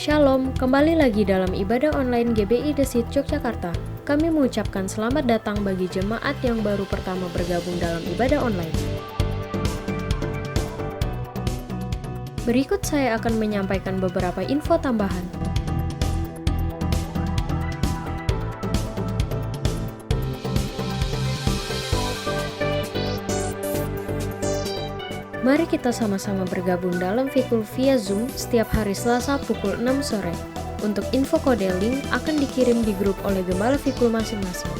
Shalom, kembali lagi dalam ibadah online GBI The Seed Yogyakarta. Kami mengucapkan selamat datang bagi jemaat yang baru pertama bergabung dalam ibadah online. Berikut saya akan menyampaikan beberapa info tambahan. Mari kita sama-sama bergabung dalam Fikul via Zoom setiap hari Selasa pukul 6 sore. Untuk info kode link akan dikirim di grup oleh gembala Fikul masing-masing.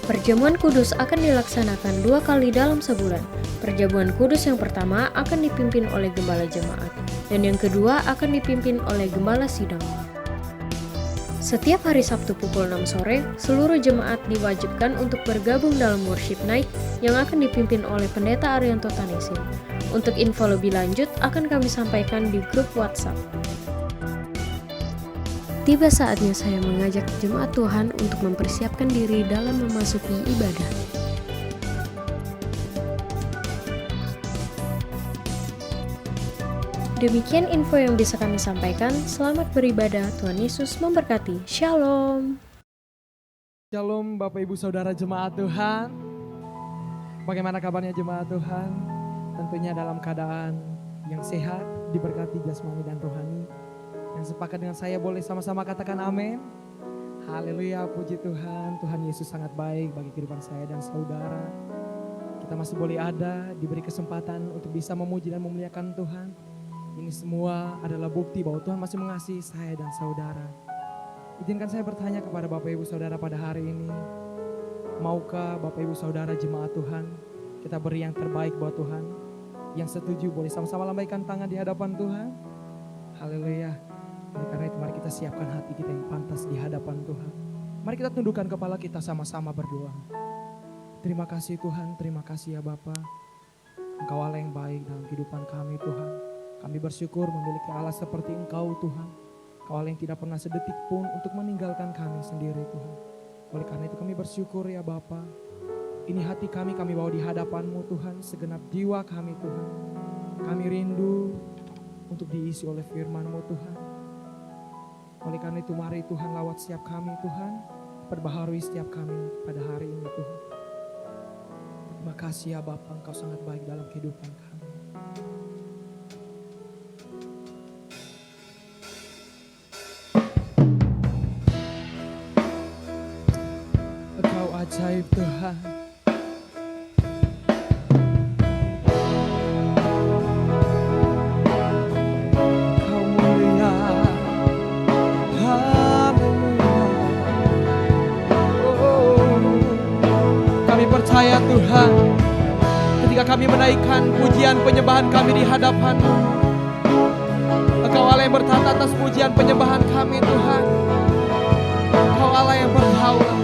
Perjamuan kudus akan dilaksanakan 2 kali dalam sebulan. Perjamuan kudus yang pertama akan dipimpin oleh gembala jemaat, dan yang kedua akan dipimpin oleh gembala sidang. Setiap hari Sabtu pukul 6 sore, seluruh jemaat diwajibkan untuk bergabung dalam worship night yang akan dipimpin oleh Pendeta Arianto Tanesin. Untuk info lebih lanjut akan kami sampaikan di grup WhatsApp. Tiba saatnya saya mengajak jemaat Tuhan untuk mempersiapkan diri dalam memasuki ibadah. Demikian info yang bisa kami sampaikan. Selamat beribadah, Tuhan Yesus memberkati. Shalom. Shalom Bapak Ibu Saudara jemaat Tuhan. Bagaimana kabarnya jemaat Tuhan? Tentunya dalam keadaan yang sehat, diberkati jasmani dan rohani. Yang sepakat dengan saya boleh sama-sama katakan amin. Haleluya, puji Tuhan. Tuhan Yesus sangat baik bagi kehidupan saya dan saudara. Kita masih boleh ada, diberi kesempatan untuk bisa memuji dan memuliakan Tuhan. Ini semua adalah bukti bahwa Tuhan masih mengasihi saya dan saudara. Izinkan saya bertanya kepada Bapak Ibu Saudara pada hari ini. Maukah Bapak Ibu Saudara jemaat Tuhan kita beri yang terbaik buat Tuhan? Yang setuju boleh sama-sama lambaikan tangan di hadapan Tuhan. Haleluya. Oleh karena itu mari kita siapkan hati kita yang pantas di hadapan Tuhan. Mari kita tundukkan kepala kita sama-sama berdoa. Terima kasih Tuhan, terima kasih ya Bapa. Engkau Allah yang baik dalam kehidupan kami Tuhan. Kami bersyukur memiliki Allah seperti Engkau Tuhan. Engkau Allah yang tidak pernah sedetik pun untuk meninggalkan kami sendiri Tuhan. Oleh karena itu kami bersyukur ya Bapa. Ini hati kami bawa di hadapan-Mu Tuhan, segenap jiwa kami Tuhan. Kami rindu untuk diisi oleh firman-Mu Tuhan. Oleh karena itu mari Tuhan lawat setiap kami Tuhan, perbaharui setiap kami pada hari ini Tuhan. Terima kasih ya Bapa, Engkau sangat baik dalam kehidupan kami. Engkau ajaib Tuhan. Percaya Tuhan, ketika kami menaikkan pujian penyembahan kami di hadapan-Mu, Engkau Allah yang bertata atas pujian penyembahan kami Tuhan. Engkau Allah yang berdaulat.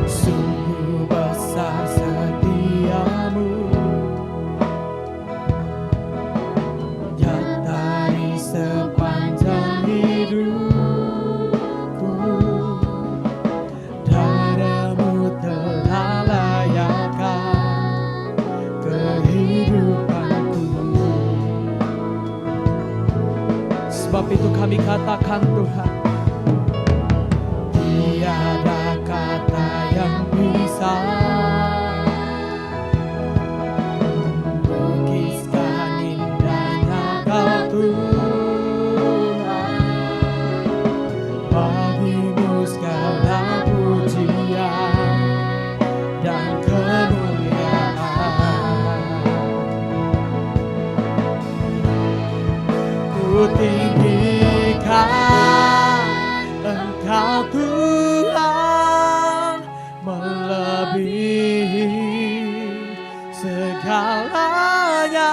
Sungguh besar setia-Mu, nyata di sepanjang hidup. Sebab itu kami katakan Tuhan, tiada kata yang bisa melukiskan indahnya Kau Tuhan. Bagimu segala pujian dan kemuliaan. Ku tinggikan Engkau Tuhan, melebihi segalanya,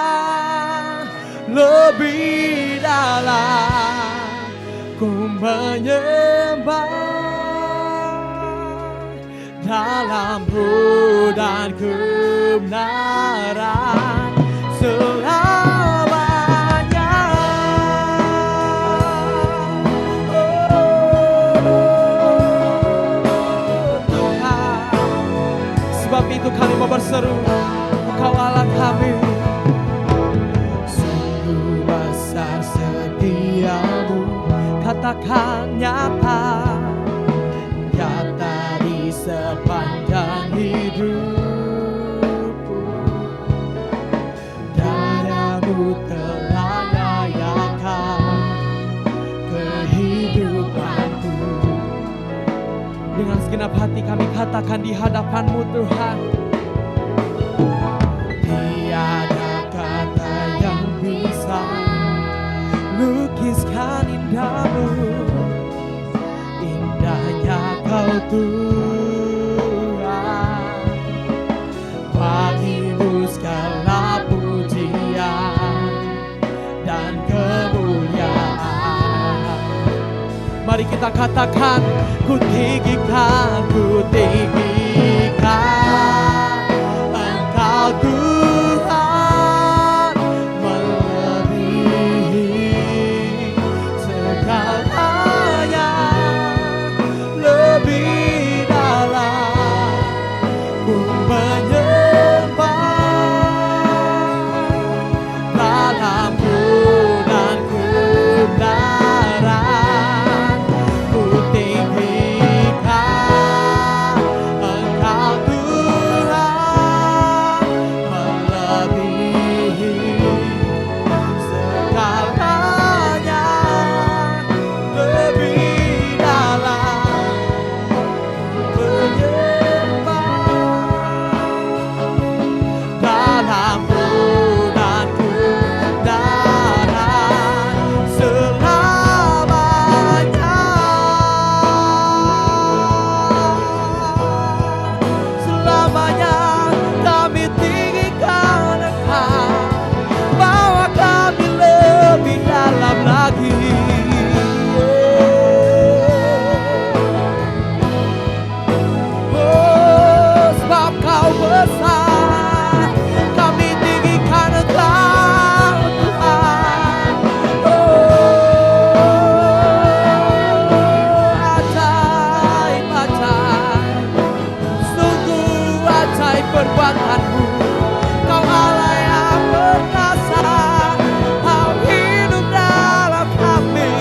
lebih dalam ku menyembah dalam roh dan kebenaran selamanya. Sebab itu kami mau berseru, Engkau Allah kami. Sungguh besar setia katakan nyata, nyata di sepanjang hidupku. Darah-Mu telah layakan kehidupanku. Dengan segenap hati kami katakan di hadapan-Mu Tuhan, tiada kata yang bisa lukiskan indah-Mu, indahnya Kau Tuhan. Bagi-Mu segala pujian dan kemuliaan. Mari kita katakan, ku tinggikan Engkau Tuhan, melebihi segalanya, lebih dalam ku menyembah dalam dan kebenaran. Ku tinggikan Engkau Tuhan, melebihi segalanya, lebih dalam menyembah dalam dan kebenaran selamanya. Selamanya kami tinggikan Engkau, bawa kami lebih dalam lagi. Oh, sebab Kau besar, kami tinggikan Engkau Tuhan. Oh, ajaib, ajaib, sungguh ajaib perbuatan-Mu. Kau Allah yang perkasa, Kau hidup dalam kami,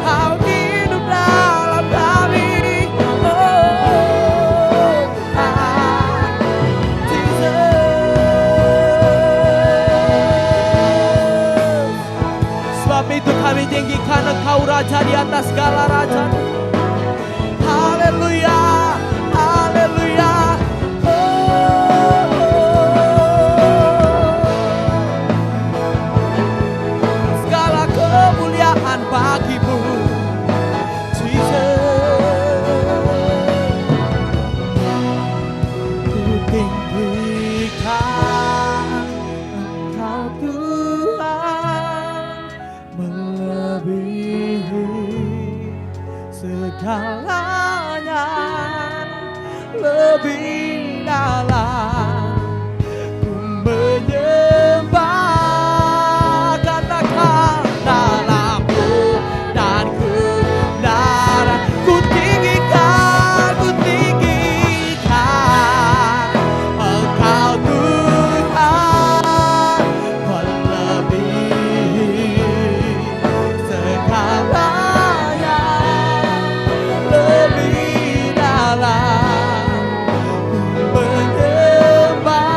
Kau hidup dalam kami. Oh, Tuhan, Jesus. Sebab itu kami tinggikan Engkau Raja di atas segala raja. Haleluya, haleluya. Segala kemuliaan bagi-Mu, Jesus. Ku tinggikan Engkau Tuhan, melebihi segalanya, lebih dalam ku menyembah. Katakan dalam-Mu dan kebenaran. Ku tinggikan Engkau Tuhan, melebihi segalanya, lebih dalam menyembah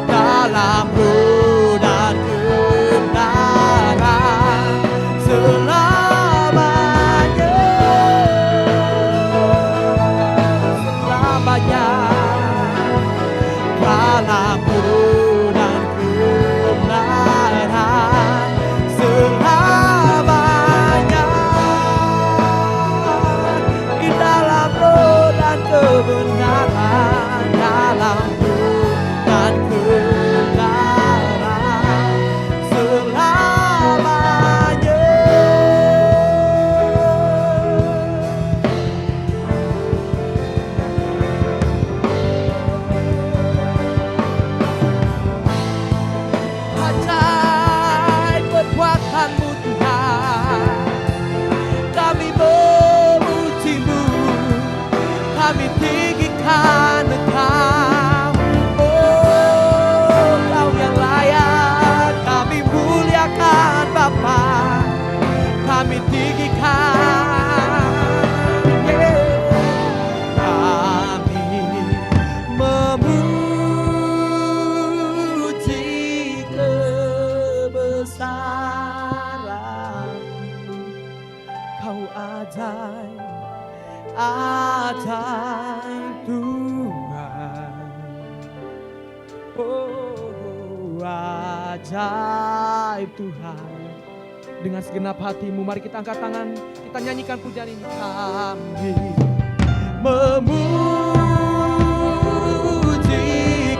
dalam-Mu dan kebenaran selamanya, selamanya. Dalam-Mu dan kebenaran selamanya, di dalam roh dan kebenaran, dalam-Mu dan kebenaran selamanya. Ajaib perbuatan-Mu Tuhan, kami memuji-Mu, kami tinggikan Engkau. ajaib Tuhan. Oh, ajaib Tuhan. Dengan segenap hatimu, mari kita angkat tangan, kita nyanyikan pujian ini. Kami memuji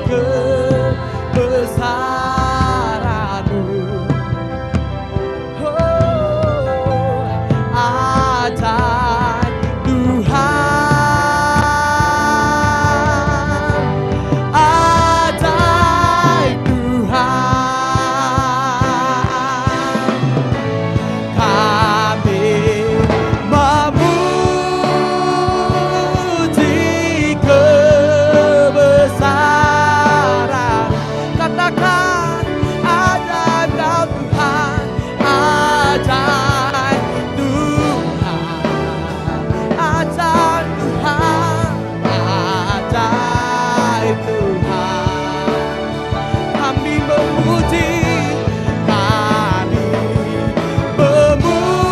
kebesaran-Mu. Oh, ajaib Tuhan, ajaib Tuhan. Kami memuji kebesaran. Katakan ajaib Kau Tuhan, ajaib Tuhan, ajaib Tuhan, ajaib Tuhan. Kami memuji, kami memuji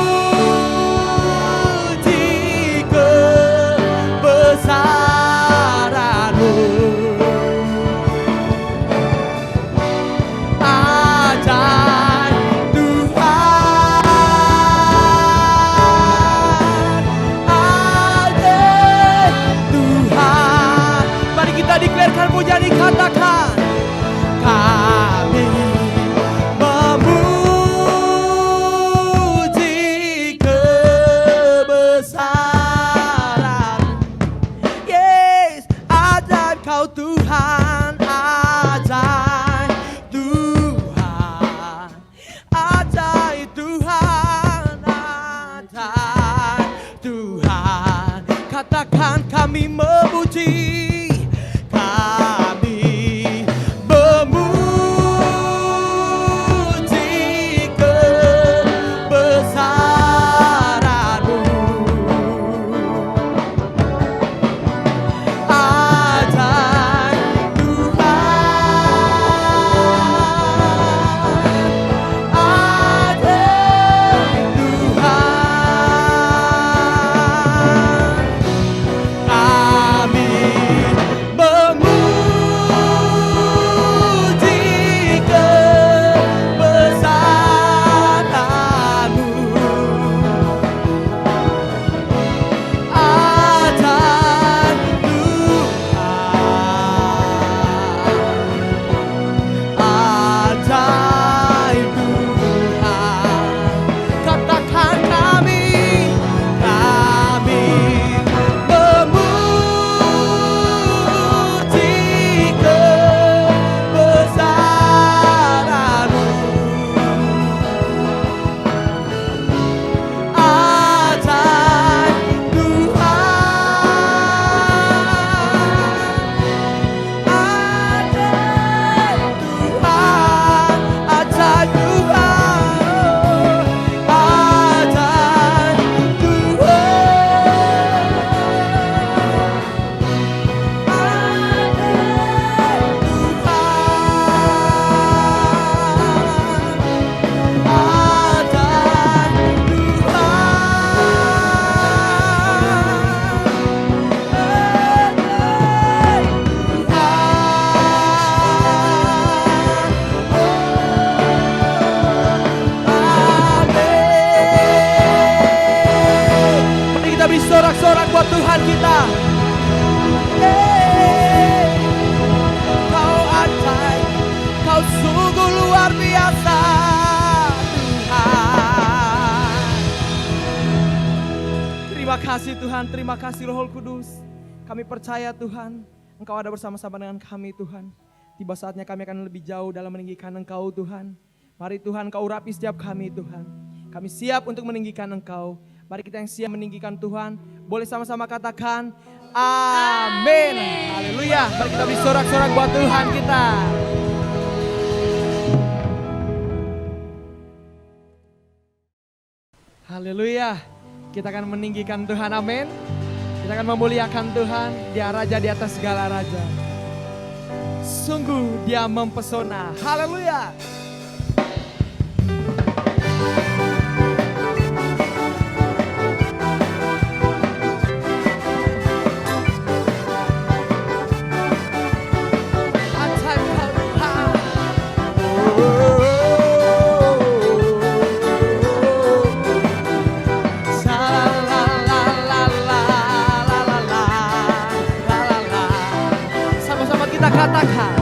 kebesaran-Mu. Ajaib Tuhan, ajaib Tuhan. Mari kita declarekan pujian, dikatakan kami memuji kebesaran. Yes, ajaib Kau Tuhan, ajaib Tuhan, ajaib Tuhan, ajaib Tuhan. Katakan kami memuji, kami memuji kebesaran-Mu. Ajaib Tuhan, ajaib Tuhan. Kami memuji kebesaran-Mu. Ajaib Tuhan, ajaib Tuhan. Katakan kami memuji kebesaran-Mu. Ajaib Tuhan, ajaib Tuhan, ajaib Tuhan, ajaib Mari kita beri sorak-sorak buat Tuhan kita. Kau ajaib, Kau sungguh luar biasa Tuhan. Terima kasih Tuhan, terima kasih Roh Kudus. Kami percaya Tuhan, Engkau ada bersama-sama dengan kami Tuhan. Tiba saatnya kami akan lebih jauh dalam meninggikan Engkau Tuhan. Mari Tuhan Kau urapi setiap kami Tuhan. Kami siap untuk meninggikan Engkau. Mari kita yang siap meninggikan Tuhan. Boleh sama-sama katakan amin. Haleluya. Mari kita beri sorak-sorak buat Tuhan kita. Haleluya. Kita akan meninggikan Tuhan, amin. Kita akan memuliakan Tuhan, Dia Raja di atas segala raja. Sungguh Dia mempesona. Haleluya. kita katakan,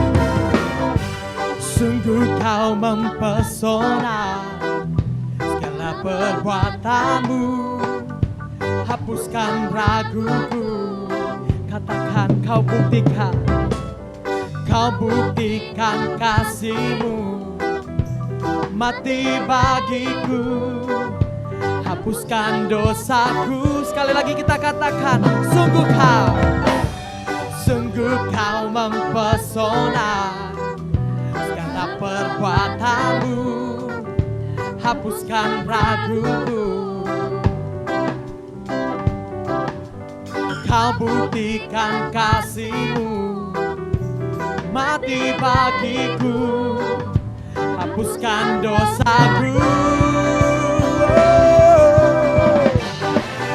sungguh kau mempesona, segala perbuatanmu hapuskan raguku. Katakan kau buktikan kasih-Mu, mati bagiku, hapuskan dosaku. Sekali lagi kita katakan, sungguh kau mempesona, segala perbuatanmu hapuskan raguku. Kau buktikan kasih-Mu, mati bagiku, hapuskan dosaku.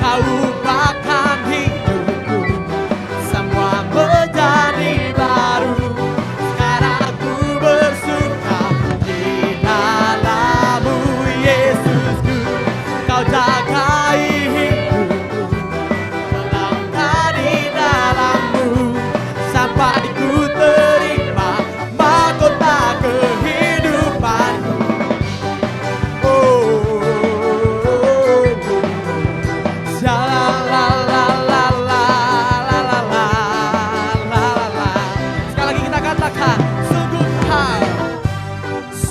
Kau ubahkan hidupku, semua menjadi baru. Sekarang aku bersuka di dalam-Mu, Yesusku. Kau jagai hidupku, melangkah di dalam-Mu, sampai ku terima mahkota kehidupanku.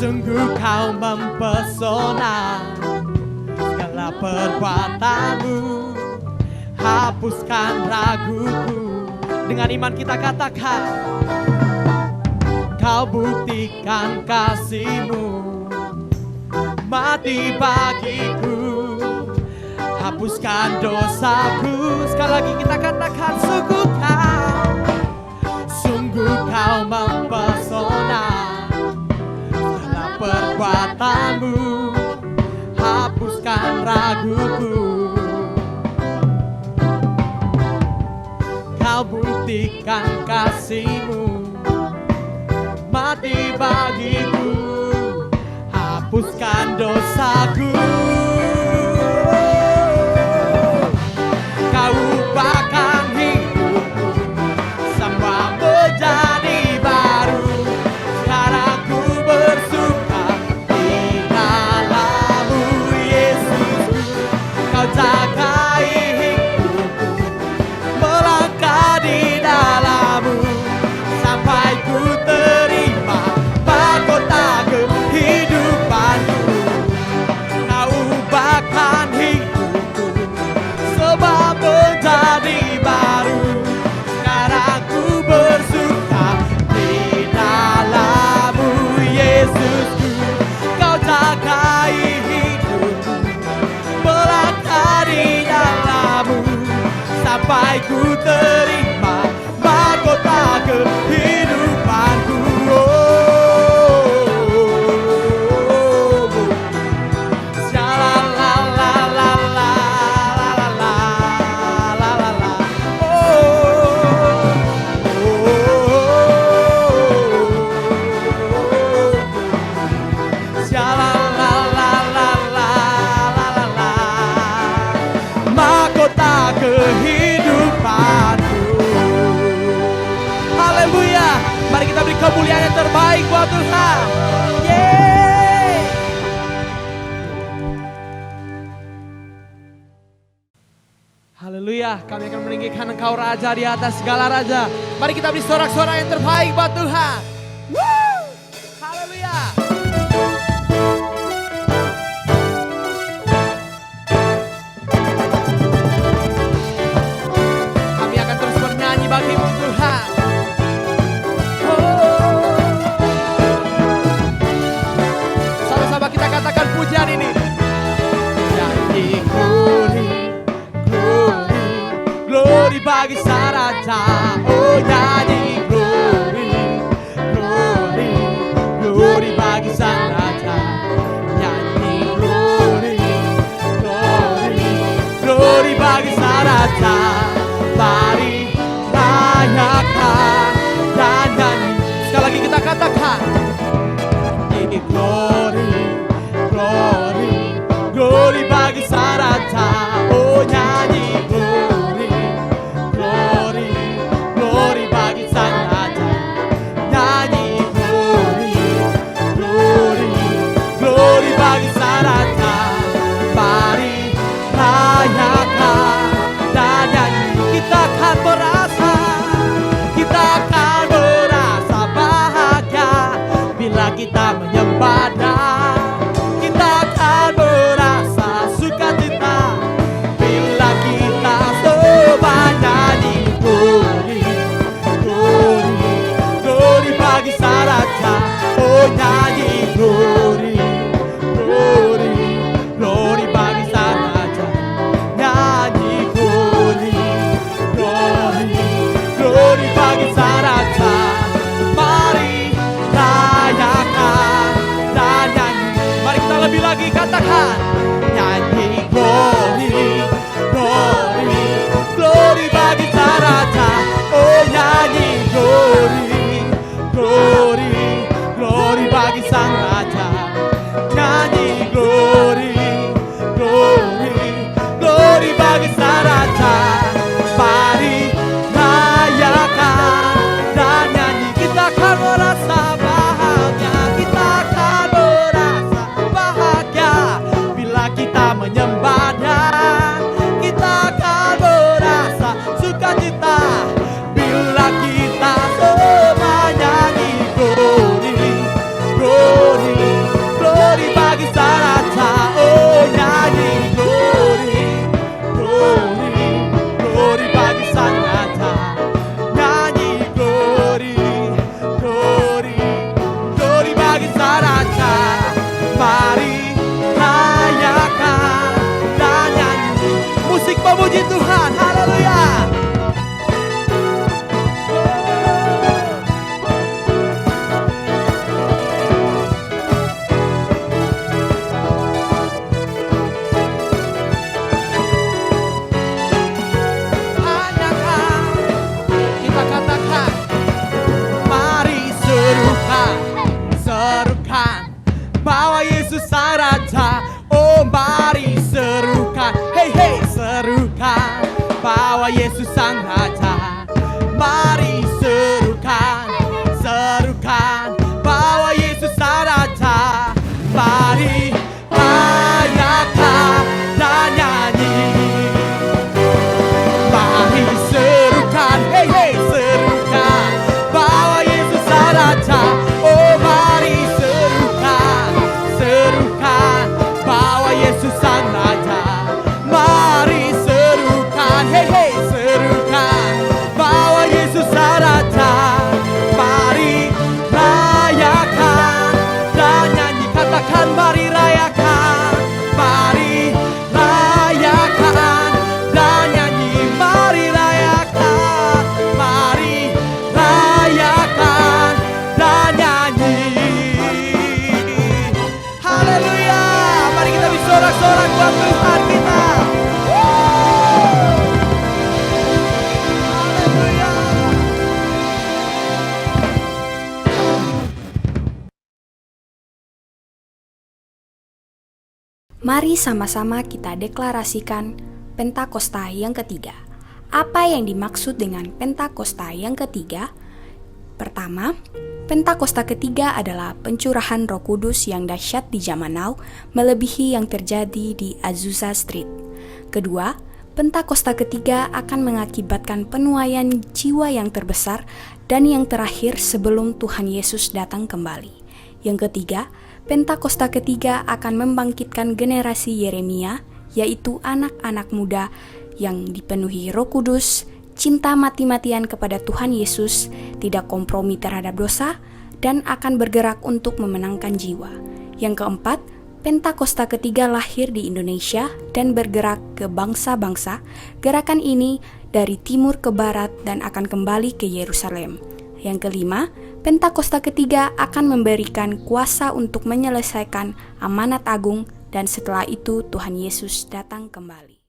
Sungguh kau mempesona, segala perbuatanmu hapuskan raguku. Dengan iman kita katakan, kau buktikan kasih-Mu, mati bagiku, hapuskan dosaku. Sekali lagi kita katakan, sungguh kau mempesona, perbuatanmu hapuskan raguku. Kau buktikan kasih-Mu, mati bagiku, hapuskan dosaku. Kau ubahkan hidupku, semua menjadi baru. Sekarang ku bersuka di dalam-Mu, Yesusku. Kau jagai hidupku, melangkah di dalam-Mu, sampai ku terima mahkota kehidupanku. Kau ubahkan hidupku, semua menjadi baru. Sekarang ku bersuka di dalam-Mu, Yesusku. Kau jagai hidupku, melangkah di dalam-Mu, sampai ku terima mahkota kehidupanku. Mahkota kehidupanku. Haleluya. Mari kita beri kemuliaan yang terbaik buat Tuhan. Yeay. Haleluya. Kami akan meninggikan Engkau Raja di atas segala raja. Mari kita beri sorak-sorak yang terbaik buat Tuhan. Woo! Haleluya. Kami akan terus bernyanyi bagi-Mu Tuhan. Sama-sama kita katakan pujian ini. Nyanyi glory, glory, glory bagi Sang Raja. Oh nyanyi glory, glory, glory bagi Sang Raja. Nyanyi glory, glory, glory bagi Sang Raja. Mari rayakan dan nyanyi. Sekali lagi kita katakan, nyanyi glory, glory, glory bagi Sang Raja. Oh nyanyi glory, glory, glory bagi Sang Raja. raja. Mari serukan, serukan bahwa Yesus sang raja. Mari rayakan dan nyanyi. Mari serukan, hey hey serukan bahwa Yesus sang raja. Oh mari serukan, serukan bahwa Yesus sang raja. Mari serukan, hey hey serukan bahwa Yesus sang raja. Mari rayakan dan nyanyi, katakan mari rayakan, mari rayakan dan nyanyi, mari rayakan, mari rayakan dan nyanyi. Haleluya, mari kita bersorak-sorak buat Tuhan kita. Haleluya. Mari sama-sama kita deklarasikan Pentakosta yang ketiga. Apa yang dimaksud dengan Pentakosta yang ketiga? Pertama, Pentakosta ketiga adalah pencurahan Roh Kudus yang dahsyat di zaman now, melebihi yang terjadi di Azusa Street. Kedua, Pentakosta ketiga akan mengakibatkan penuaian jiwa yang terbesar dan yang terakhir sebelum Tuhan Yesus datang kembali. Yang ketiga, Pentakosta ketiga akan membangkitkan generasi Yeremia, yaitu anak-anak muda yang dipenuhi Roh Kudus, cinta mati-matian kepada Tuhan Yesus, tidak kompromi terhadap dosa, dan akan bergerak untuk memenangkan jiwa. Yang keempat, Pentakosta ketiga lahir di Indonesia dan bergerak ke bangsa-bangsa. Gerakan ini dari timur ke barat dan akan kembali ke Yerusalem. Yang kelima, Pentakosta ketiga akan memberikan kuasa untuk menyelesaikan amanat agung dan setelah itu Tuhan Yesus datang kembali.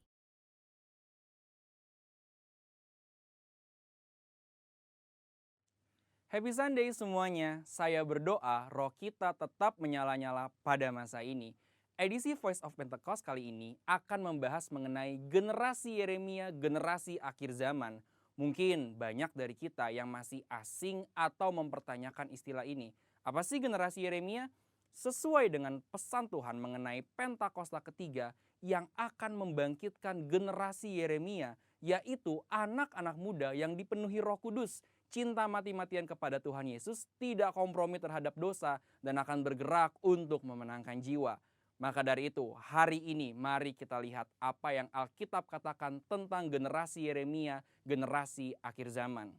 Happy Sunday semuanya, saya berdoa roh kita tetap menyala-nyala pada masa ini. Edisi Voice of Pentecost kali ini akan membahas mengenai generasi Yeremia, generasi akhir zaman. Mungkin banyak dari kita yang masih asing atau mempertanyakan istilah ini. Apa sih generasi Yeremia? Sesuai dengan pesan Tuhan mengenai Pentakosta ketiga yang akan membangkitkan generasi Yeremia, yaitu anak-anak muda yang dipenuhi Roh Kudus, cinta mati-matian kepada Tuhan Yesus, tidak kompromi terhadap dosa, dan akan bergerak untuk memenangkan jiwa. Maka dari itu, hari ini mari kita lihat apa yang Alkitab katakan tentang generasi Yeremia, generasi akhir zaman.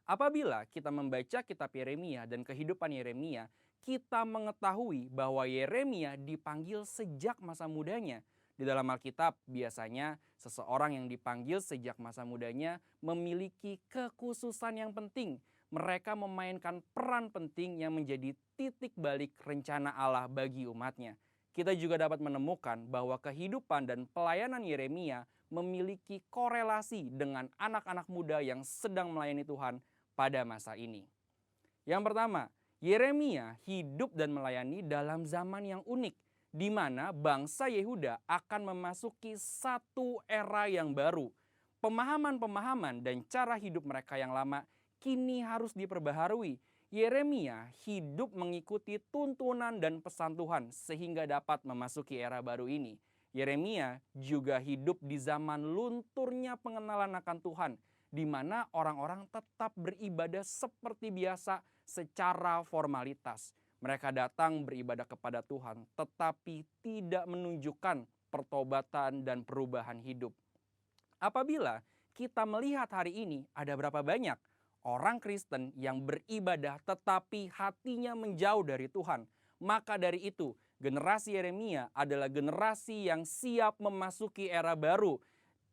Apabila kita membaca kitab Yeremia dan kehidupan Yeremia, kita mengetahui bahwa Yeremia dipanggil sejak masa mudanya. Di dalam Alkitab biasanya seseorang yang dipanggil sejak masa mudanya memiliki kekhususan yang penting. Mereka memainkan peran penting yang menjadi titik balik rencana Allah bagi umatnya. Kita juga dapat menemukan bahwa kehidupan dan pelayanan Yeremia memiliki korelasi dengan anak-anak muda yang sedang melayani Tuhan pada masa ini. Yang pertama, Yeremia hidup dan melayani dalam zaman yang unik, di mana bangsa Yehuda akan memasuki satu era yang baru. Pemahaman-pemahaman dan cara hidup mereka yang lama kini harus diperbaharui. Yeremia hidup mengikuti tuntunan dan pesan Tuhan sehingga dapat memasuki era baru ini. Yeremia juga hidup di zaman lunturnya pengenalan akan Tuhan, di mana orang-orang tetap beribadah seperti biasa secara formalitas. Mereka datang beribadah kepada Tuhan, tetapi tidak menunjukkan pertobatan dan perubahan hidup. Apabila kita melihat hari ini, ada berapa banyak orang Kristen yang beribadah tetapi hatinya menjauh dari Tuhan. Maka dari itu, generasi Yeremia adalah generasi yang siap memasuki era baru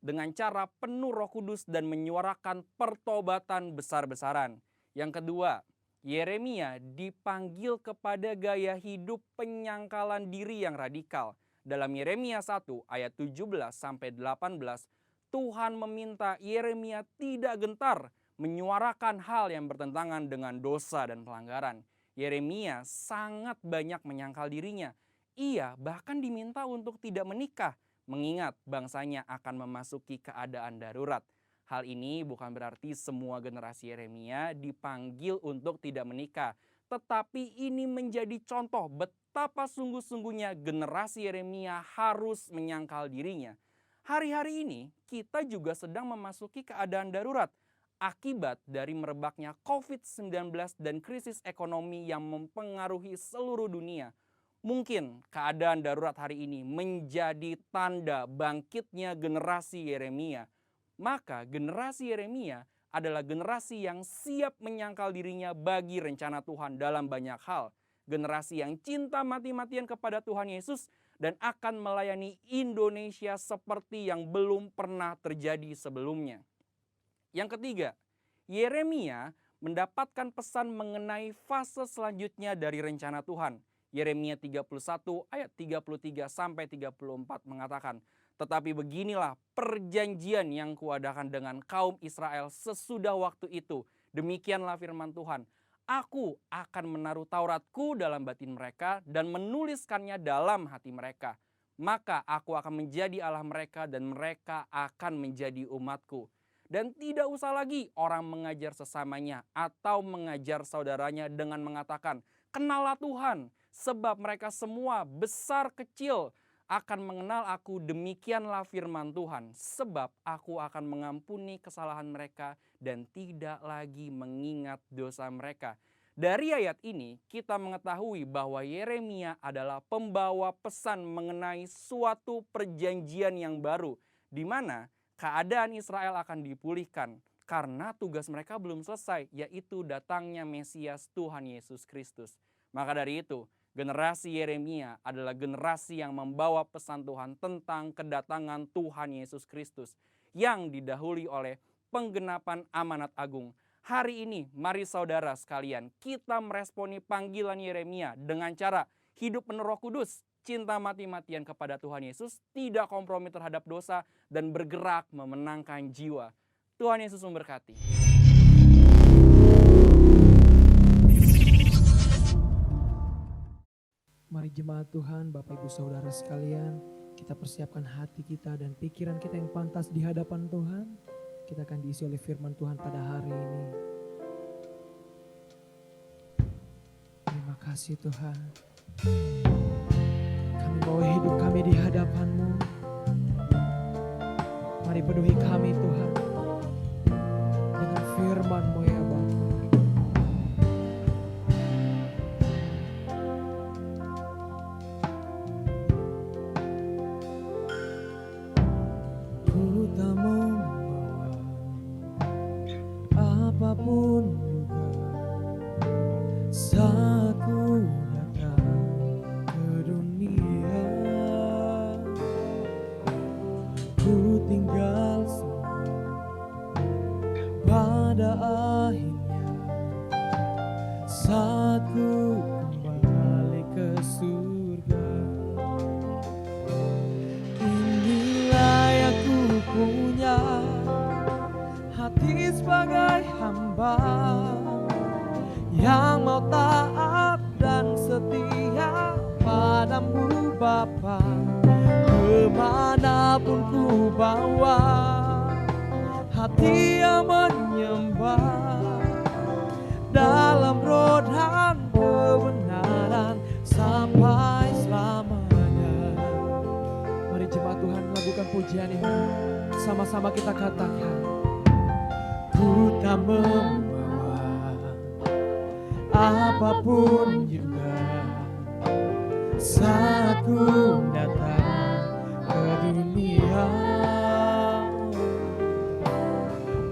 dengan cara penuh Roh Kudus dan menyuarakan pertobatan besar-besaran. Yang kedua, Yeremia dipanggil kepada gaya hidup penyangkalan diri yang radikal. Dalam Yeremia 1 ayat 17-18, Tuhan meminta Yeremia tidak gentar menyuarakan hal yang bertentangan dengan dosa dan pelanggaran. Yeremia sangat banyak menyangkal dirinya. Ia bahkan diminta untuk tidak menikah, mengingat bangsanya akan memasuki keadaan darurat. Hal ini bukan berarti semua generasi Yeremia dipanggil untuk tidak menikah. Tetapi ini menjadi contoh betapa sungguh-sungguhnya generasi Yeremia harus menyangkal dirinya. Hari-hari ini kita juga sedang memasuki keadaan darurat akibat dari merebaknya COVID-19 dan krisis ekonomi yang mempengaruhi seluruh dunia. Mungkin keadaan darurat hari ini menjadi tanda bangkitnya generasi Yeremia. Maka generasi Yeremia adalah generasi yang siap menyangkal dirinya bagi rencana Tuhan dalam banyak hal. Generasi yang cinta mati-matian kepada Tuhan Yesus dan akan melayani Indonesia seperti yang belum pernah terjadi sebelumnya. Yang ketiga, Yeremia mendapatkan pesan mengenai fase selanjutnya dari rencana Tuhan. Yeremia 31 ayat 33 sampai 34 mengatakan, "Tetapi beginilah perjanjian yang kuadakan dengan kaum Israel sesudah waktu itu. Demikianlah firman Tuhan. Aku akan menaruh Tauratku dalam batin mereka dan menuliskannya dalam hati mereka. Maka aku akan menjadi Allah mereka dan mereka akan menjadi umatku. Dan tidak usah lagi orang mengajar sesamanya atau mengajar saudaranya dengan mengatakan, 'Kenallah Tuhan,' sebab mereka semua besar kecil akan mengenal aku, demikianlah firman Tuhan. Sebab aku akan mengampuni kesalahan mereka dan tidak lagi mengingat dosa mereka." Dari ayat ini kita mengetahui bahwa Yeremia adalah pembawa pesan mengenai suatu perjanjian yang baru, di mana keadaan Israel akan dipulihkan karena tugas mereka belum selesai, yaitu datangnya Mesias Tuhan Yesus Kristus. Maka dari itu, generasi Yeremia adalah generasi yang membawa pesan Tuhan tentang kedatangan Tuhan Yesus Kristus yang didahului oleh penggenapan amanat agung. Hari ini mari saudara sekalian kita meresponi panggilan Yeremia dengan cara hidup penuh Roh Kudus, cinta mati-matian kepada Tuhan Yesus, tidak kompromi terhadap dosa, dan bergerak memenangkan jiwa. Tuhan Yesus memberkati. Mari jemaat Tuhan, Bapak Ibu Saudara sekalian, kita persiapkan hati kita dan pikiran kita yang pantas di hadapan Tuhan. Kita akan diisi oleh firman Tuhan pada hari ini. Terima kasih Tuhan. Kami mau hidup kami di hadapan-Mu. Mari penuhi kami Tuhan dengan firman-Mu ya Bapa. Ku tak membawa apapun juga saat ku datang ke dunia. Ku tinggal semua pada akhirnya saat ku kembali ke surga. Inilah yang ku punya, hati sebagai hamba yang mau taat dan setia padamu Bapa. Kemanapun ku bawa, hati yang menyembah dalam roh dan kebenaran sampai selamanya. Mari jemaat Tuhan melakukan pujian ini, sama-sama kita katakan. Ku tak membawa apapun juga saat ku datang ke dunia.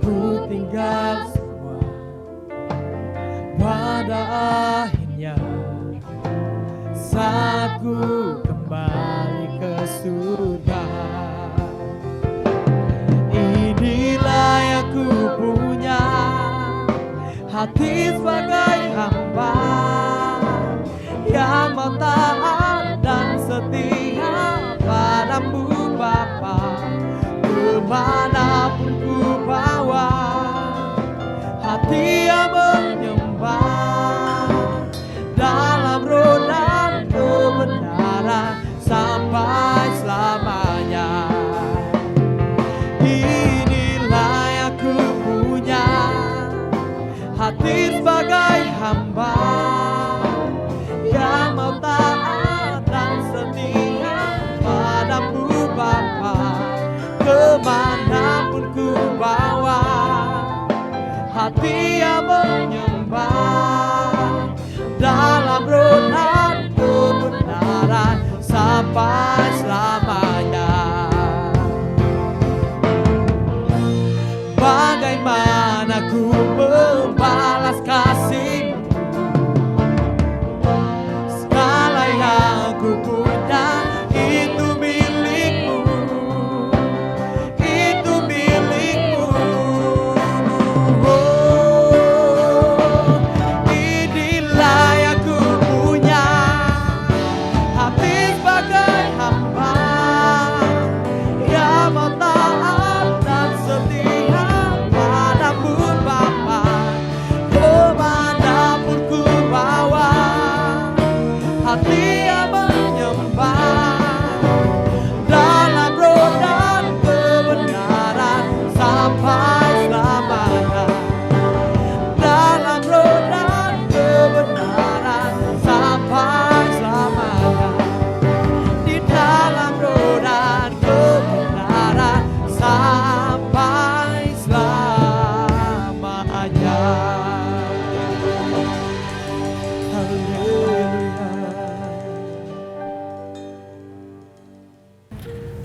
Ku tinggal semua pada akhirnya saat ku kembali ke surga. Inilah yang ku punya, hati sebagai hamba yang mau taat dan setia padamu Bapa. Kemanapun ku bawa, hati yang menyembah dalam roh dan kebenaran sampai selamanya. Inilah yang hamba yang mau taat dan setia padamu Bapa. Kemanapun ku bawa, hati yang menyembah dalam roh dan kebenaran sampai selamanya. Bagaimana ku membalas kasih-Mu, segala yang ku punya itu milik-Mu, itu milik-Mu. Oh, inilah yang ku punya, hati sebagai hamba yang mau taat dan setia padamu Bapa. Kemanapun ku bawa, hati yang menyembah dalam roh dan kebenaran sampai selamanya. Dalam roh dan kebenaran sampai selamanya. Di dalam roh dan kebenaran sampai selamanya. Haleluya.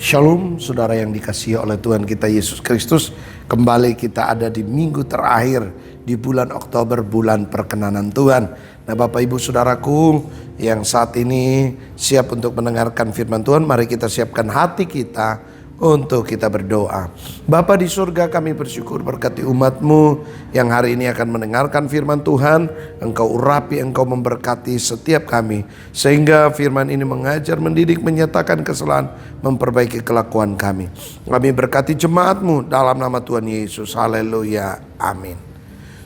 Shalom saudara yang dikasihi oleh Tuhan kita Yesus Kristus. Kembali kita ada di minggu terakhir di bulan Oktober, bulan perkenanan Tuhan. Nah Bapak Ibu Saudaraku yang saat ini siap untuk mendengarkan firman Tuhan, mari kita siapkan hati kita untuk kita berdoa. Bapa di surga, kami bersyukur berkati umat-Mu yang hari ini akan mendengarkan firman Tuhan. Engkau urapi, Engkau memberkati setiap kami, sehingga firman ini mengajar, mendidik, menyatakan kesalahan, memperbaiki kelakuan kami. Kami berkati jemaat-Mu dalam nama Tuhan Yesus. Haleluya, amin.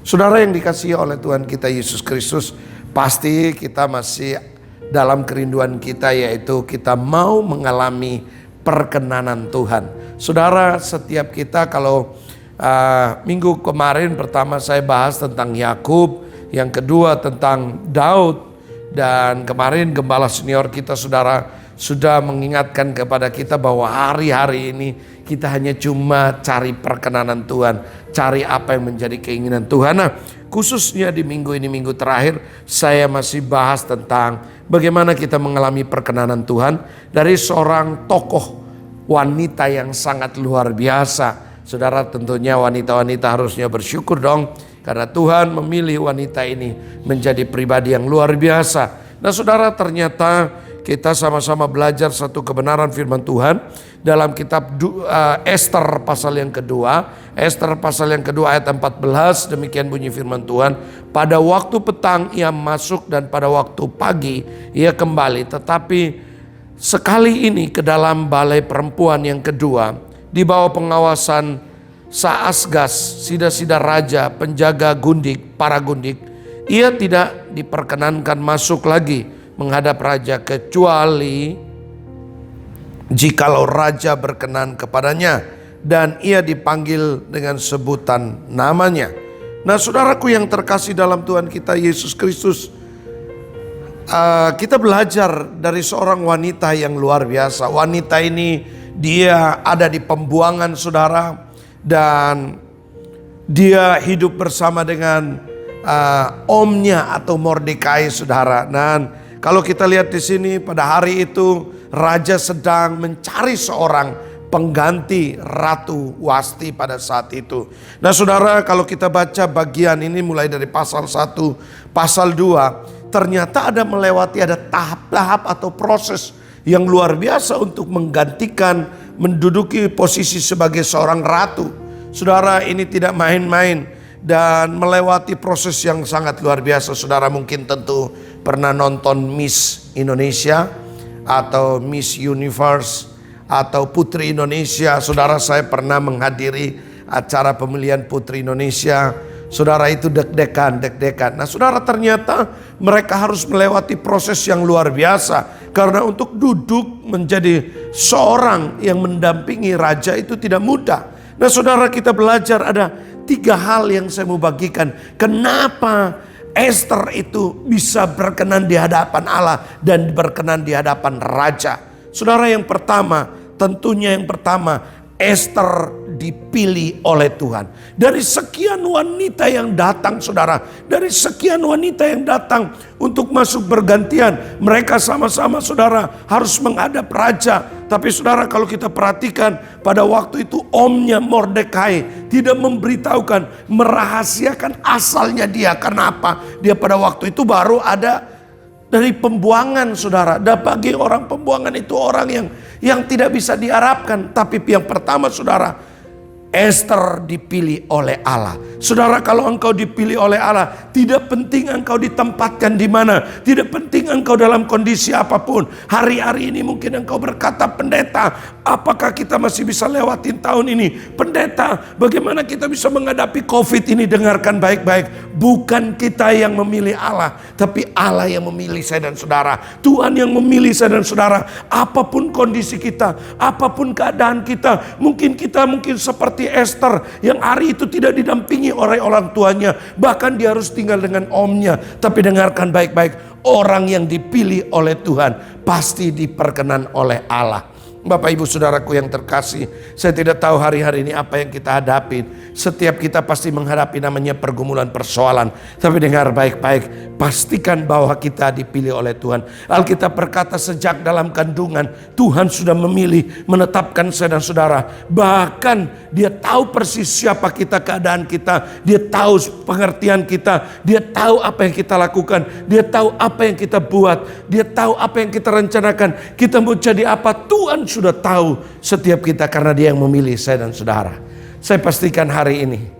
Saudara yang dikasihi oleh Tuhan kita Yesus Kristus, pasti kita masih dalam kerinduan kita, yaitu kita mau mengalami perkenanan Tuhan. Saudara, setiap kita kalau minggu kemarin pertama saya bahas tentang Yakub, yang kedua tentang Daud, dan kemarin gembala senior kita saudara sudah mengingatkan kepada kita bahwa hari-hari ini kita hanya cuma cari perkenanan Tuhan, cari apa yang menjadi keinginan Tuhan. Nah, khususnya di minggu ini, minggu terakhir, saya masih bahas tentang bagaimana kita mengalami perkenanan Tuhan dari seorang tokoh wanita yang sangat luar biasa. Saudara, tentunya wanita-wanita harusnya bersyukur dong, karena Tuhan memilih wanita ini menjadi pribadi yang luar biasa. Nah saudara, ternyata kita sama-sama belajar satu kebenaran firman Tuhan dalam kitab Ester pasal yang kedua. Ester pasal yang kedua ayat 14, demikian bunyi firman Tuhan. Pada waktu petang ia masuk dan pada waktu pagi ia kembali. Tetapi sekali ini ke dalam balai perempuan yang kedua, di bawah pengawasan Saasgas, sida-sida raja, penjaga gundik, para gundik, ia tidak diperkenankan masuk lagi menghadap raja, kecuali jikalau raja berkenan kepadanya dan ia dipanggil dengan sebutan namanya. Nah saudaraku yang terkasih dalam Tuhan kita Yesus Kristus, kita belajar dari seorang wanita yang luar biasa. Wanita ini dia ada di pembuangan saudara, dan dia hidup bersama dengan omnya atau Mordekai saudara. Dan kalau kita lihat di sini pada hari itu raja sedang mencari seorang pengganti Ratu Wasti pada saat itu. Nah saudara, kalau kita baca bagian ini mulai dari pasal 1, pasal 2, ternyata ada tahap-tahap atau proses yang luar biasa untuk menggantikan, menduduki posisi sebagai seorang ratu. Saudara, ini tidak main-main dan melewati proses yang sangat luar biasa. Saudara mungkin tentu pernah nonton Miss Indonesia atau Miss Universe atau Putri Indonesia. Saudara, saya pernah menghadiri acara pemilihan Putri Indonesia. Saudara, itu deg-degan. Nah saudara, ternyata mereka harus melewati proses yang luar biasa. Karena untuk duduk menjadi seorang yang mendampingi raja itu tidak mudah. Nah saudara, kita belajar ada 3 hal yang saya mau bagikan. Kenapa Esther itu bisa berkenan di hadapan Allah dan berkenan di hadapan raja. Saudara, yang pertama, tentunya yang pertama, Esther dipilih oleh Tuhan. Dari sekian wanita yang datang, saudara, dari sekian wanita yang datang untuk masuk bergantian, mereka sama-sama, saudara, harus menghadap raja. Tapi saudara, kalau kita perhatikan pada waktu itu omnya Mordekai tidak memberitahukan, merahasiakan asalnya dia. Karena apa? Dia pada waktu itu baru ada dari pembuangan, saudara. Dan bagi orang pembuangan itu orang yang tidak bisa diharapkan. Tapi yang pertama, saudara, Esther dipilih oleh Allah. Saudara, kalau engkau dipilih oleh Allah, tidak penting engkau ditempatkan di mana, tidak penting engkau dalam kondisi apapun. Hari-hari ini mungkin engkau berkata, pendeta, apakah kita masih bisa lewatin tahun ini? Pendeta, bagaimana kita bisa menghadapi COVID ini? Dengarkan baik-baik. Bukan kita yang memilih Allah, tapi Allah yang memilih saya dan saudara. Tuhan yang memilih saya dan saudara. Apapun kondisi kita, apapun keadaan kita, mungkin kita seperti Esther yang hari itu tidak didampingi oleh orang tuanya, bahkan dia harus tinggal dengan omnya. Tapi dengarkan baik-baik, orang yang dipilih oleh Tuhan pasti diperkenan oleh Allah. Bapak ibu saudaraku yang terkasih, saya tidak tahu hari-hari ini apa yang kita hadapi. Setiap kita pasti menghadapi namanya pergumulan, persoalan. Tapi dengar baik-baik, pastikan bahwa kita dipilih oleh Tuhan. Alkitab berkata sejak dalam kandungan Tuhan sudah memilih, menetapkan saya dan saudara. Bahkan dia tahu persis siapa kita, keadaan kita. Dia tahu pengertian kita. Dia tahu apa yang kita lakukan. Dia tahu apa yang kita buat. Dia tahu apa yang kita rencanakan. Kita mau jadi apa, Tuhan sudah tahu setiap kita, karena dia yang memilih saya dan saudara. Saya pastikan hari ini,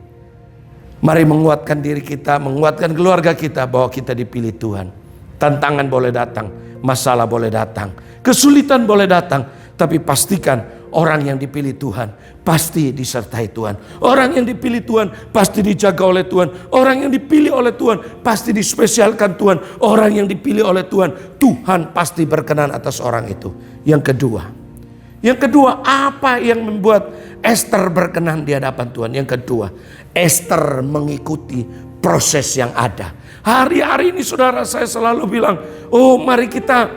mari menguatkan diri kita, menguatkan keluarga kita bahwa kita dipilih Tuhan. Tantangan boleh datang, masalah boleh datang, kesulitan boleh datang, tapi pastikan orang yang dipilih Tuhan pasti disertai Tuhan. Orang yang dipilih Tuhan pasti dijaga oleh Tuhan. Orang yang dipilih oleh Tuhan pasti dispesialkan Tuhan. Orang yang dipilih oleh Tuhan, Tuhan pasti berkenan atas orang itu. Yang kedua, apa yang membuat Esther berkenan di hadapan Tuhan? Yang kedua, Esther mengikuti proses yang ada. Hari-hari ini saudara, saya selalu bilang, mari kita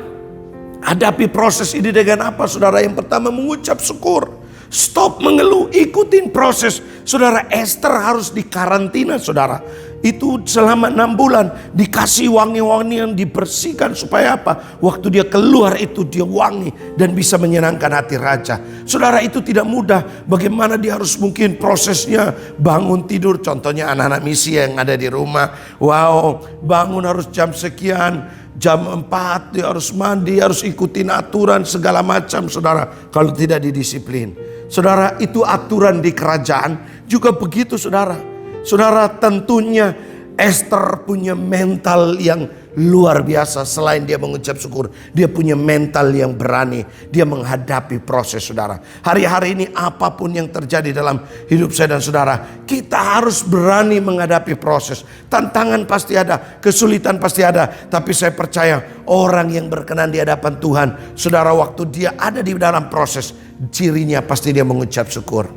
hadapi proses ini dengan apa, saudara? Yang pertama, mengucap syukur. Stop mengeluh, ikutin proses. Saudara, Esther harus dikarantina, saudara. Itu selama 6 bulan, dikasih wangi-wangi yang dibersihkan. Supaya apa? Waktu dia keluar itu dia wangi dan bisa menyenangkan hati raja. Saudara, itu tidak mudah. Bagaimana dia harus mungkin prosesnya bangun tidur. Contohnya anak-anak misi yang ada di rumah. Wow, bangun harus jam sekian, jam 4 dia harus mandi, harus ikutin aturan segala macam, saudara. Kalau tidak didisiplin, saudara, itu aturan di kerajaan juga begitu, saudara. Saudara, tentunya Esther punya mental yang luar biasa. Selain dia mengucap syukur, dia punya mental yang berani. Dia menghadapi proses, saudara. Hari-hari ini apapun yang terjadi dalam hidup saya dan saudara, kita harus berani menghadapi proses. Tantangan pasti ada, kesulitan pasti ada. Tapi saya percaya orang yang berkenan di hadapan Tuhan, saudara, waktu dia ada di dalam proses, cirinya pasti dia mengucap syukur.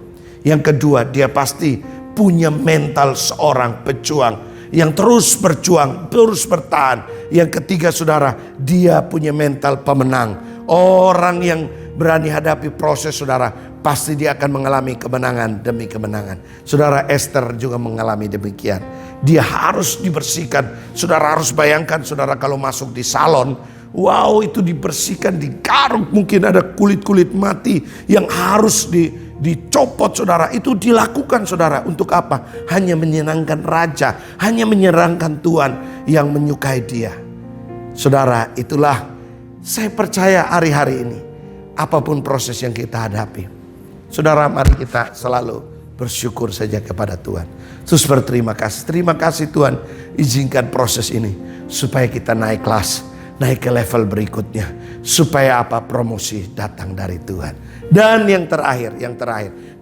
Yang kedua, dia pasti punya mental seorang pejuang yang terus berjuang, terus bertahan. Yang ketiga, saudara, dia punya mental pemenang. Orang yang berani hadapi proses, saudara, pasti dia akan mengalami kemenangan demi kemenangan. Saudara, Esther juga mengalami demikian. Dia harus dibersihkan. Saudara harus bayangkan, saudara, kalau masuk di salon, wow, itu dibersihkan, digaruk, mungkin ada kulit-kulit mati yang harus dicopot, saudara. Itu dilakukan, saudara, untuk apa? Hanya menyenangkan raja, hanya menyenangkan Tuhan yang menyukai dia. Saudara, itulah saya percaya hari-hari ini, apapun proses yang kita hadapi, saudara, mari kita selalu bersyukur saja kepada Tuhan. Terus berterima kasih. Terima kasih Tuhan, izinkan proses ini supaya kita naik kelas, naik ke level berikutnya. Supaya apa? Promosi datang dari Tuhan. Dan yang terakhir,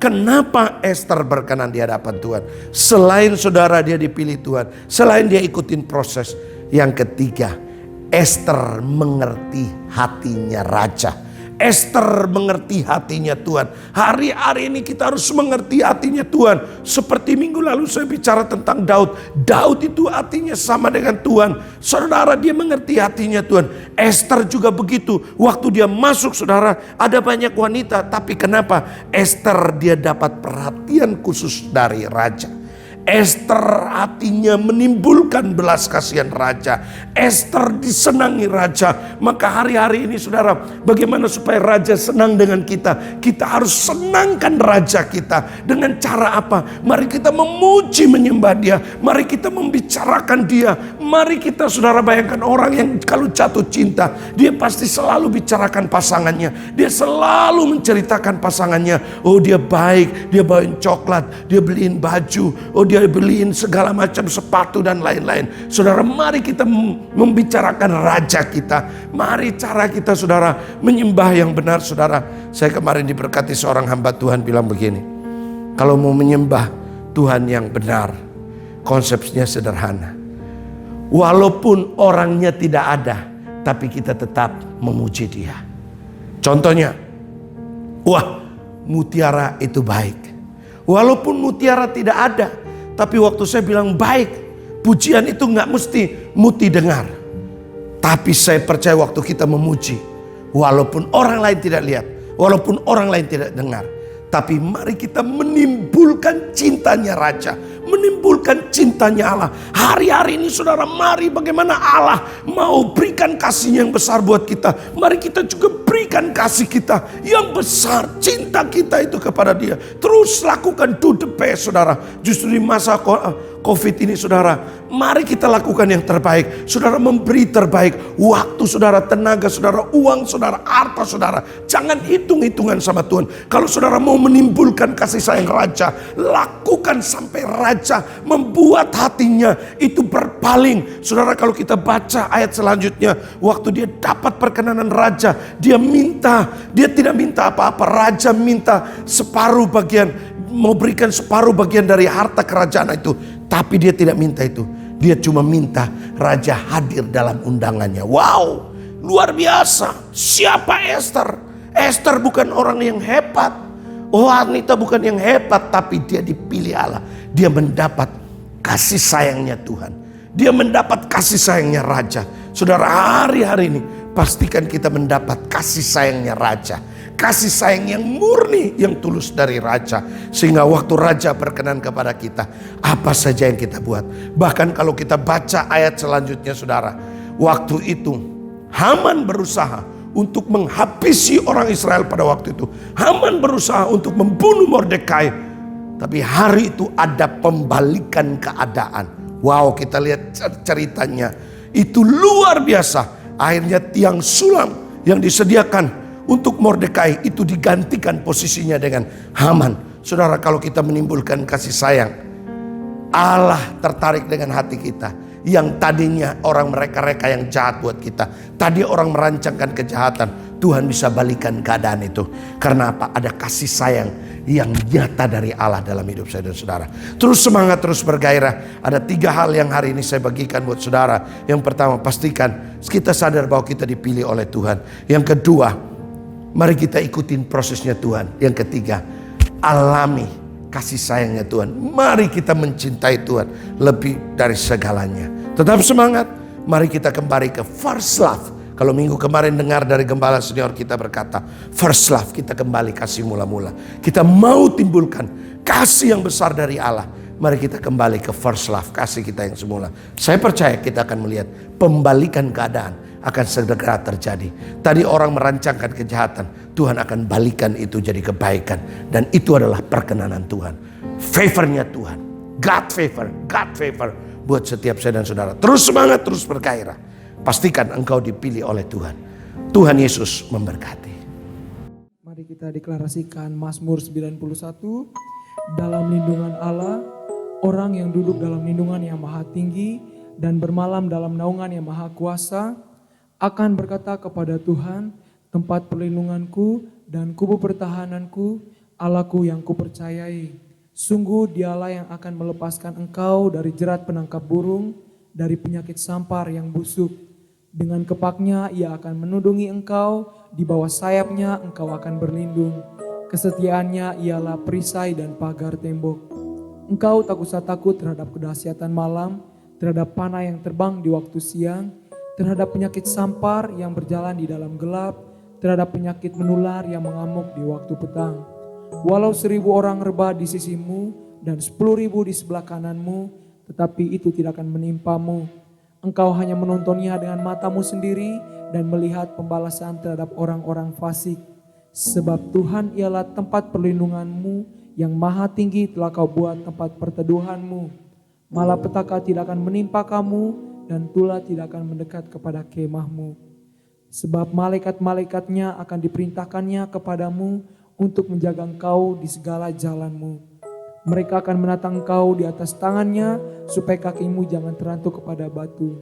kenapa Esther berkenan di hadapan Tuhan? Selain saudara dia dipilih Tuhan, selain dia ikutin proses. Yang ketiga, Esther mengerti hatinya raja. Ester mengerti hatinya Tuhan. Hari-hari ini kita harus mengerti hatinya Tuhan. Seperti minggu lalu saya bicara tentang Daud. Daud itu hatinya sama dengan Tuhan. Saudara, dia mengerti hatinya Tuhan. Ester juga begitu. Waktu dia masuk, saudara, ada banyak wanita. Tapi kenapa Ester dia dapat perhatian khusus dari raja? Ester hatinya menimbulkan belas kasihan raja. Ester disenangi raja. Maka hari-hari ini saudara, bagaimana supaya raja senang dengan kita? Kita harus senangkan raja kita. Dengan cara apa? Mari kita memuji menyembah dia. Mari kita membicarakan dia. Mari kita saudara bayangkan orang yang kalau jatuh cinta, dia pasti selalu bicarakan pasangannya. Dia selalu menceritakan pasangannya. Oh, dia baik, dia bawain coklat, dia beliin baju, oh dia beliin segala macam sepatu dan lain-lain. Saudara, mari kita membicarakan raja kita. Mari cara kita saudara menyembah yang benar. Saudara, saya kemarin diberkati seorang hamba Tuhan bilang begini, kalau mau menyembah Tuhan yang benar, konsepnya sederhana. Walaupun orangnya tidak ada, tapi kita tetap memuji dia. Contohnya, wah, mutiara itu baik. Walaupun mutiara tidak ada, tapi waktu saya bilang baik, pujian itu nggak mesti muti dengar. Tapi saya percaya waktu kita memuji, walaupun orang lain tidak lihat, walaupun orang lain tidak dengar, tapi mari kita menimbulkan cintanya raja, menimbulkan cintanya Allah. Hari-hari ini saudara, mari bagaimana Allah mau berikan kasih yang besar buat kita. Mari kita juga berikan kasih kita yang besar, cinta kita itu kepada dia. Terus lakukan do the best saudara. Justru di masa COVID ini saudara, mari kita lakukan yang terbaik. Saudara, memberi terbaik. Waktu saudara, tenaga saudara, uang saudara, harta saudara. Jangan hitung-hitungan sama Tuhan. Kalau saudara mau menimbulkan kasih sayang raja, lakukan sampai raja membuat hatinya itu berpaling. Saudara, kalau kita baca ayat selanjutnya, waktu dia dapat perkenanan raja, dia minta, dia tidak minta apa-apa. Raja minta separuh bagian, mau berikan separuh bagian dari harta kerajaan itu. Tapi dia tidak minta itu. Dia cuma minta raja hadir dalam undangannya. Wow, luar biasa. Siapa Ester? Ester bukan orang yang hebat. Oh, wanita bukan yang hebat, tapi dia dipilih Allah. Dia mendapat kasih sayangnya Tuhan. Dia mendapat kasih sayangnya raja. Saudara, hari-hari ini pastikan kita mendapat kasih sayangnya raja. Kasih sayang yang murni, yang tulus dari raja. Sehingga waktu raja berkenan kepada kita, apa saja yang kita buat. Bahkan kalau kita baca ayat selanjutnya saudara, waktu itu Haman berusaha untuk menghabisi orang Israel pada waktu itu. Haman berusaha untuk membunuh Mordekai. Tapi hari itu ada pembalikan keadaan. Wow, kita lihat ceritanya. Itu luar biasa. Akhirnya tiang sulam yang disediakan untuk Mordekai itu digantikan posisinya dengan Haman. Saudara, kalau kita menimbulkan kasih sayang, Allah tertarik dengan hati kita. Yang tadinya orang mereka-reka yang jahat buat kita, tadi orang merancangkan kejahatan, Tuhan bisa balikan keadaan itu. Karena apa? Ada kasih sayang yang nyata dari Allah dalam hidup saya dan saudara. Terus semangat, terus bergairah. Ada 3 hal yang hari ini saya bagikan buat saudara. Yang pertama, pastikan kita sadar bahwa kita dipilih oleh Tuhan. Yang kedua, mari kita ikutin prosesnya Tuhan. Yang ketiga, alami kasih sayangnya Tuhan. Mari kita mencintai Tuhan lebih dari segalanya. Tetap semangat. Mari kita kembali ke first love. Kalau minggu kemarin dengar dari gembala senior kita berkata, first love, kita kembali kasih mula-mula. Kita mau timbulkan kasih yang besar dari Allah. Mari kita kembali ke first love, kasih kita yang semula. Saya percaya kita akan melihat pembalikan keadaan akan segera terjadi. Tadi orang merancangkan kejahatan, Tuhan akan balikan itu jadi kebaikan. Dan itu adalah perkenanan Tuhan. Favornya Tuhan. God favor buat setiap saya dan saudara. Terus semangat, terus bergairah. Pastikan engkau dipilih oleh Tuhan. Tuhan Yesus memberkati. Mari kita deklarasikan Mazmur 91. Dalam lindungan Allah, orang yang duduk dalam lindungan yang maha tinggi dan bermalam dalam naungan yang maha kuasa akan berkata kepada Tuhan, tempat perlindunganku dan kubu pertahananku, Allahku yang kupercayai. Sungguh dialah yang akan melepaskan engkau dari jerat penangkap burung, dari penyakit sampar yang busuk. Dengan kepaknya ia akan menudungi engkau, di bawah sayapnya engkau akan berlindung. Kesetiaannya ialah perisai dan pagar tembok. Engkau tak usah takut terhadap kedahsyatan malam, terhadap panah yang terbang di waktu siang, terhadap penyakit sampar yang berjalan di dalam gelap, terhadap penyakit menular yang mengamuk di waktu petang. Walau 1.000 orang rebah di sisimu dan 10.000 di sebelah kananmu, tetapi itu tidak akan menimpamu. Engkau hanya menontonnya dengan matamu sendiri dan melihat pembalasan terhadap orang-orang fasik. Sebab Tuhan ialah tempat perlindunganmu, yang maha tinggi telah kau buat tempat perteduhanmu. Malapetaka tidak akan menimpa kamu dan tulah tidak akan mendekat kepada kemahmu. Sebab malaikat-malaikatnya akan diperintahkannya kepadamu untuk menjaga engkau di segala jalanmu. Mereka akan menatang engkau di atas tangannya supaya kakimu jangan terantuk kepada batu.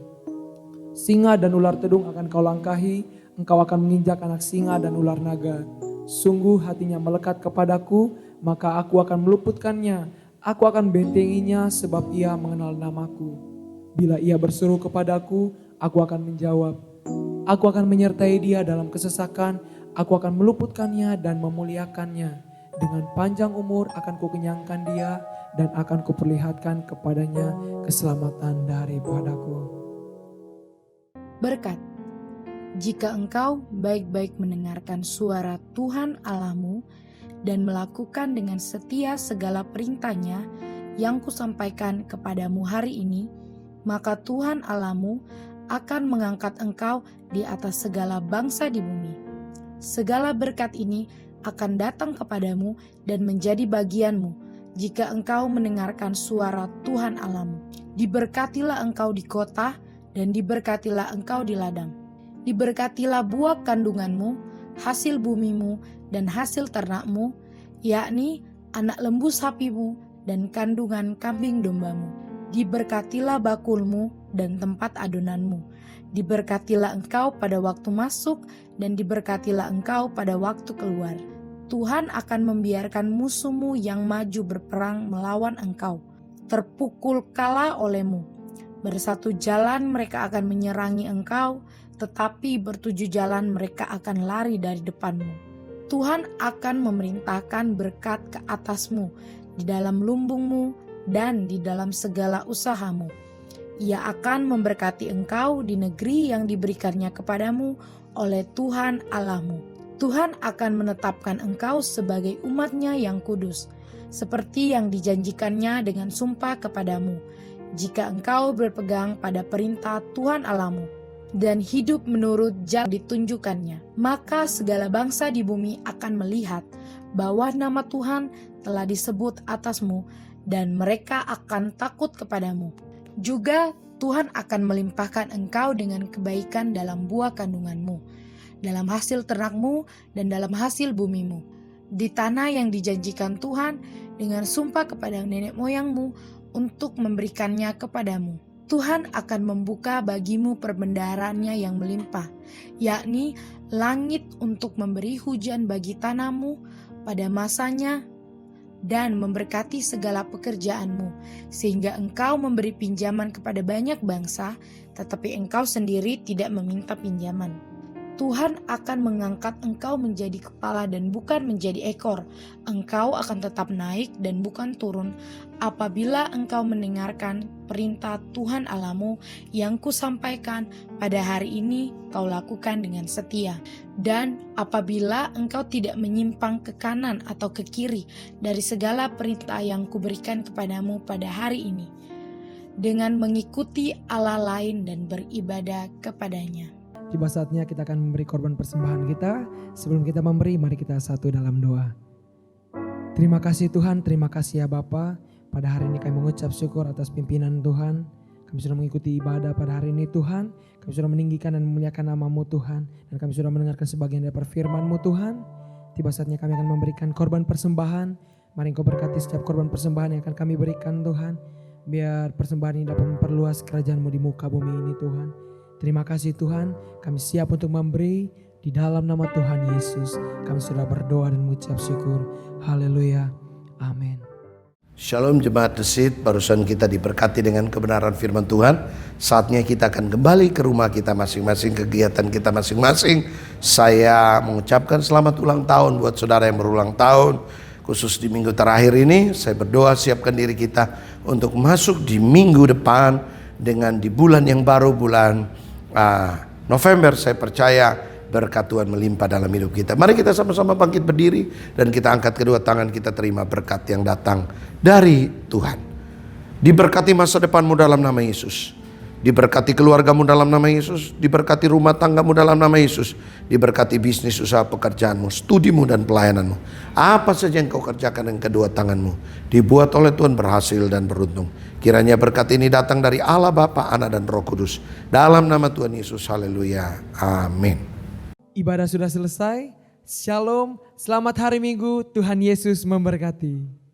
Singa dan ular tedung akan kau langkahi, engkau akan menginjak anak singa dan ular naga. Sungguh hatinya melekat kepadaku, maka aku akan meluputkannya. Aku akan bentenginya sebab ia mengenal namaku. Bila ia berseru kepadaku, aku akan menjawab. Aku akan menyertai dia dalam kesesakan, aku akan meluputkannya dan memuliakannya. Dengan panjang umur akan kukenyangkan dia dan akan kuperlihatkan kepadanya keselamatan daripadaku. Berkat. Jika engkau baik-baik mendengarkan suara Tuhan Allahmu dan melakukan dengan setia segala perintahnya yang kusampaikan kepadamu hari ini, maka Tuhan Allahmu akan mengangkat engkau di atas segala bangsa di bumi. Segala berkat ini akan datang kepadamu dan menjadi bagianmu jika engkau mendengarkan suara Tuhan Allahmu. Diberkatilah engkau di kota dan diberkatilah engkau di ladang. Diberkatilah buah kandunganmu, hasil bumimu, dan hasil ternakmu, yakni anak lembu sapimu dan kandungan kambing dombamu. Diberkatilah bakulmu dan tempat adonanmu. Diberkatilah engkau pada waktu masuk dan diberkatilah engkau pada waktu keluar. Tuhan akan membiarkan musuhmu yang maju berperang melawan engkau, terpukul kalah olehmu. Bersatu jalan mereka akan menyerangi engkau, tetapi bertujuh jalan mereka akan lari dari depanmu. Tuhan akan memerintahkan berkat ke atasmu, di dalam lumbungmu dan di dalam segala usahamu. Ia akan memberkati engkau di negeri yang diberikannya kepadamu oleh Tuhan Allahmu. Tuhan akan menetapkan engkau sebagai umat-Nya yang kudus, seperti yang dijanjikannya dengan sumpah kepadamu, jika engkau berpegang pada perintah Tuhan Allahmu dan hidup menurut jalan ditunjukkannya. Maka segala bangsa di bumi akan melihat bahwa nama Tuhan telah disebut atasmu dan mereka akan takut kepadamu. Juga Tuhan akan melimpahkan engkau dengan kebaikan dalam buah kandunganmu, dalam hasil ternakmu dan dalam hasil bumimu, di tanah yang dijanjikan Tuhan dengan sumpah kepada nenek moyangmu untuk memberikannya kepadamu. Tuhan akan membuka bagimu perbendaharaannya yang melimpah, yakni langit untuk memberi hujan bagi tanahmu pada masanya dan memberkati segala pekerjaanmu, sehingga engkau memberi pinjaman kepada banyak bangsa, tetapi engkau sendiri tidak meminta pinjaman. Tuhan akan mengangkat engkau menjadi kepala dan bukan menjadi ekor. Engkau akan tetap naik dan bukan turun apabila engkau mendengarkan perintah Tuhan Allahmu yang kusampaikan pada hari ini kau lakukan dengan setia. Dan apabila engkau tidak menyimpang ke kanan atau ke kiri dari segala perintah yang kuberikan kepadamu pada hari ini, dengan mengikuti Allah lain dan beribadah kepadanya. Tiba saatnya kita akan memberi korban persembahan kita. Sebelum kita memberi, mari kita satu dalam doa. Terima kasih Tuhan, terima kasih ya Bapa. Pada hari ini kami mengucap syukur atas pimpinan Tuhan. Kami sudah mengikuti ibadah pada hari ini Tuhan. Kami sudah meninggikan dan memuliakan nama-Mu Tuhan. Dan kami sudah mendengarkan sebagian dari firman-Mu Tuhan. Tiba saatnya kami akan memberikan korban persembahan. Mari Engkau berkati setiap korban persembahan yang akan kami berikan Tuhan. Biar persembahan ini dapat memperluas kerajaan-Mu di muka bumi ini Tuhan. Terima kasih Tuhan, kami siap untuk memberi di dalam nama Tuhan Yesus. Kami sudah berdoa dan mengucap syukur. Haleluya. Amin. Shalom jemaat Desit, barusan kita diberkati dengan kebenaran firman Tuhan. Saatnya kita akan kembali ke rumah kita masing-masing, kegiatan kita masing-masing. Saya mengucapkan selamat ulang tahun buat saudara yang berulang tahun. Khusus di minggu terakhir ini, saya berdoa siapkan diri kita untuk masuk di minggu depan dengan di bulan yang baru, bulan November. Saya percaya berkat Tuhan melimpah dalam hidup kita. Mari kita sama-sama bangkit berdiri dan kita angkat kedua tangan, kita terima berkat yang datang dari Tuhan. Diberkati masa depanmu dalam nama Yesus. Diberkati keluargamu dalam nama Yesus. Diberkati rumah tanggamu dalam nama Yesus. Diberkati bisnis, usaha, pekerjaanmu, studimu dan pelayananmu. Apa saja yang kau kerjakan dengan kedua tanganmu, dibuat oleh Tuhan berhasil dan beruntung. Kiranya berkat ini datang dari Allah Bapa, Anak dan Roh Kudus. Dalam nama Tuhan Yesus, haleluya, amin. Ibadah sudah selesai. Shalom, selamat hari Minggu, Tuhan Yesus memberkati.